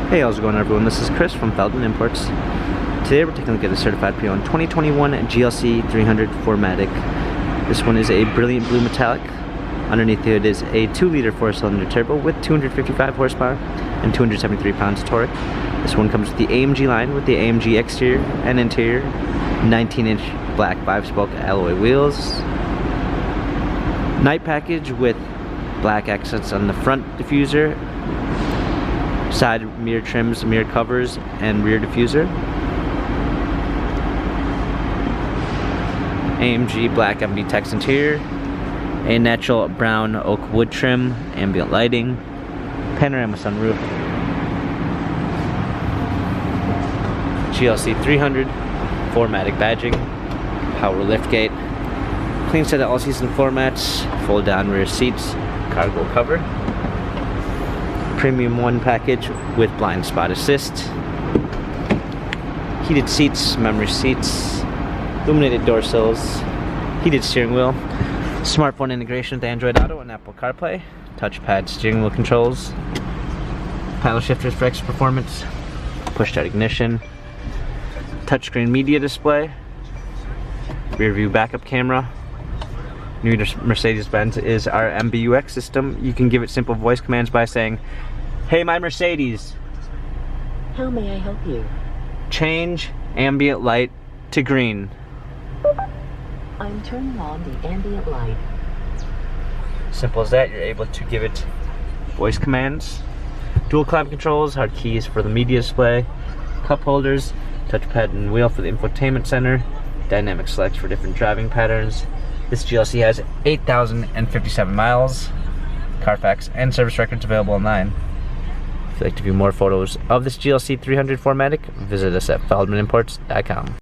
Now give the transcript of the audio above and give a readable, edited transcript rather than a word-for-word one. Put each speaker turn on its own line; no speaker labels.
Hey, how's it going everyone? This is Chris from Feldman Imports. Today we're taking a look at a certified pre-owned 2021 GLC 300 4MATIC. This one is a brilliant blue metallic. Underneath it is a 2-liter 4-cylinder turbo with 255 horsepower and 273 pounds of torque. This one comes with the AMG line with the AMG exterior and interior 19-inch black 5-spoke alloy wheels. Night package with black accents on the front diffuser, side mirror trims, mirror covers, and rear diffuser. AMG black MB Tex interior, a natural brown oak wood trim, ambient lighting, panorama sunroof, GLC 300 4MATIC badging, power liftgate, clean set of all-season floor mats, fold down rear seats, cargo cover, Premium 1 package with blind spot assist, heated seats, memory seats, illuminated door sills, heated steering wheel, smartphone integration with Android Auto and Apple CarPlay, touchpad steering wheel controls, paddle shifters for extra performance, push start ignition, touchscreen media display, rear view backup camera. New to Mercedes-Benz is our MBUX system. You can give it simple voice commands by saying, "Hey, my Mercedes,
how may I help you?
Change ambient light to green."
I'm turning on the ambient light.
Simple as that. You're able to give it voice commands. Dual climate controls, hard keys for the media display, cup holders, touchpad and wheel for the infotainment center, dynamic selects for different driving patterns. This GLC has 8,057 miles, Carfax and service records available online. If you'd like to view more photos of this GLC 300 4MATIC, visit us at feldmanimports.com.